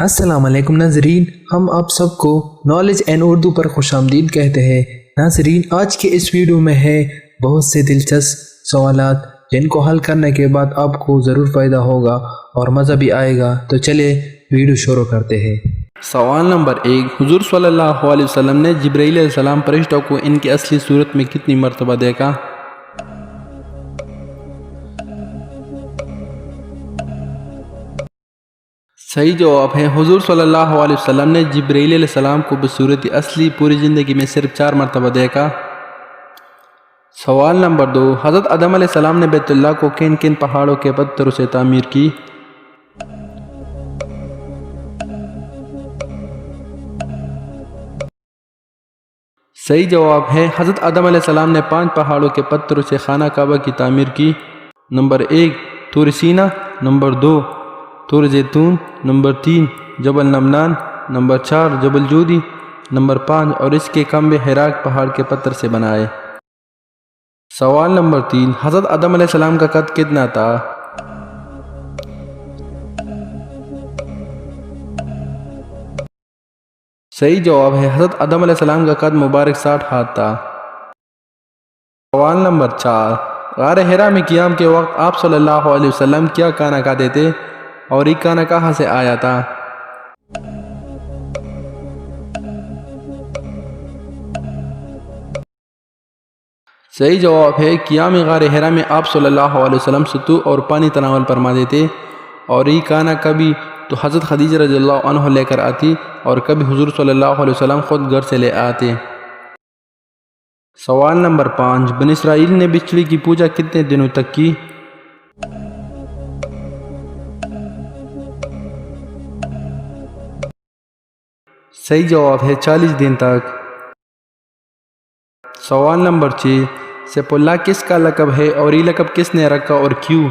السلام علیکم ناظرین، ہم آپ سب کو نالج اینڈ اردو پر خوش آمدید کہتے ہیں۔ ناظرین، آج کے اس ویڈیو میں ہے بہت سے دلچسپ سوالات جن کو حل کرنے کے بعد آپ کو ضرور فائدہ ہوگا اور مزہ بھی آئے گا۔ تو چلے ویڈیو شروع کرتے ہیں۔ سوال نمبر 1، حضور صلی اللہ علیہ وسلم نے جبرائیل علیہ السلام فرشتوں کو ان کی اصلی صورت میں کتنی مرتبہ دیکھا؟ صحیح جواب ہے، حضور صلی اللہ علیہ وسلم نے جبرائیل علیہ السلام کو بصورت اصلی پوری زندگی میں صرف 4 مرتبہ دیکھا۔ سوال نمبر 2، حضرت آدم علیہ السلام نے بیت اللہ کو کن کن پہاڑوں کے پتھروں سے تعمیر کی؟ صحیح جواب ہے، حضرت آدم علیہ السلام نے 5 پہاڑوں کے پتھروں سے خانہ کعبہ کی تعمیر کی۔ نمبر 1، طور سینا، نمبر 2، طور زیتون، نمبر 3، جبل نمنان، نمبر 4، جبل جودی، نمبر 5 اور اس کے کمبے حراک پہاڑ کے پتھر سے بنائے۔ سوال نمبر 3، حضرت آدم علیہ السلام کا قد کتنا تھا؟ صحیح جواب ہے، حضرت آدم علیہ السلام کا قد مبارک 60 ہاتھ تھا۔ سوال نمبر 4، غار حرا میں قیام کے وقت آپ صلی اللہ علیہ وسلم کیا کھانا کھاتے تھے اور یہ کھانا کہاں سے آیا تھا؟ صحیح جواب ہے، قیام غار حرا میں آپ صلی اللہ علیہ وسلم ستو اور پانی تناول فرماتے تھے اور یہ کھانا کبھی تو حضرت خدیجہ رضی اللہ عنہ لے کر آتی اور کبھی حضور صلی اللہ علیہ وسلم خود گھر سے لے آتے۔ سوال نمبر 5، بنی اسرائیل نے بچڑی کی پوجا کتنے دنوں تک کی؟ صحیح جواب ہے، 40 دن تک۔ سوال نمبر 6، سیف اللہ کس کا لقب ہے اور یہ لقب کس نے رکھا اور کیوں؟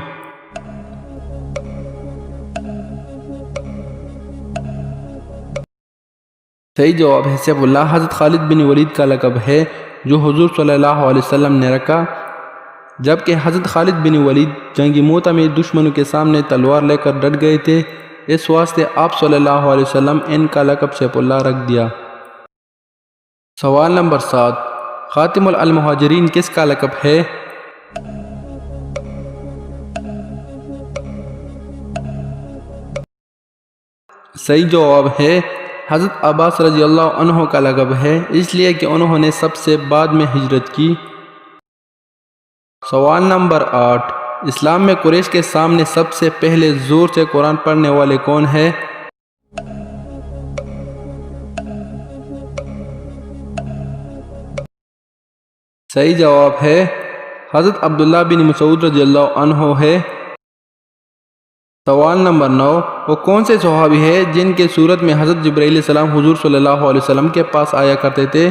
صحیح جواب ہے، سیف اللہ حضرت خالد بن ولید کا لقب ہے جو حضور صلی اللہ علیہ وسلم نے رکھا، جبکہ حضرت خالد بن ولید جنگی موتا میں دشمنوں کے سامنے تلوار لے کر ڈٹ گئے تھے، اس واسطے آپ صلی اللہ علیہ وسلم ان کا لقب سیف اللہ رکھ دیا۔ سوال نمبر 7، خاتم المہاجرین کس کا لقب ہے؟ صحیح جواب ہے، حضرت عباس رضی اللہ عنہ کا لقب ہے، اس لیے کہ انہوں نے سب سے بعد میں ہجرت کی۔ سوال نمبر 8، اسلام میں قریش کے سامنے سب سے پہلے زور سے قرآن پڑھنے والے کون ہیں؟ صحیح جواب ہے، حضرت عبداللہ بن مسعود رضی اللہ عنہ ہے۔ سوال نمبر 9، وہ کون سے صحابی ہیں جن کے صورت میں حضرت جبرائیل علیہ السلام حضور صلی اللہ علیہ وسلم کے پاس آیا کرتے تھے؟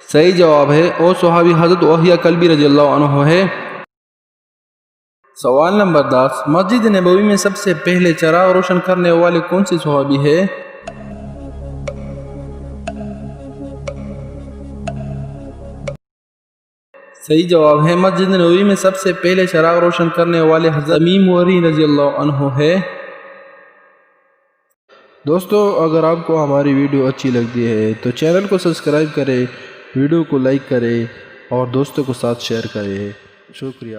صحیح جواب ہے، وہ صحابی حضرت وحیہ کلبی رضی اللہ عنہ ہے۔ سوال نمبر 10، مسجد نبوی میں سب سے پہلے چراغ روشن کرنے والے کون سے صحابی ہیں؟ صحیح جواب ہے، مسجد نبوی میں سب سے پہلے چراغ روشن کرنے والے حضرت تمیم وری رضی اللہ عنہ ہے۔ دوستو، اگر آپ کو ہماری ویڈیو اچھی لگتی ہے تو چینل کو سبسکرائب کریں، ویڈیو کو لائک کریں اور دوستوں کو ساتھ شیئر کریں۔ شکریہ۔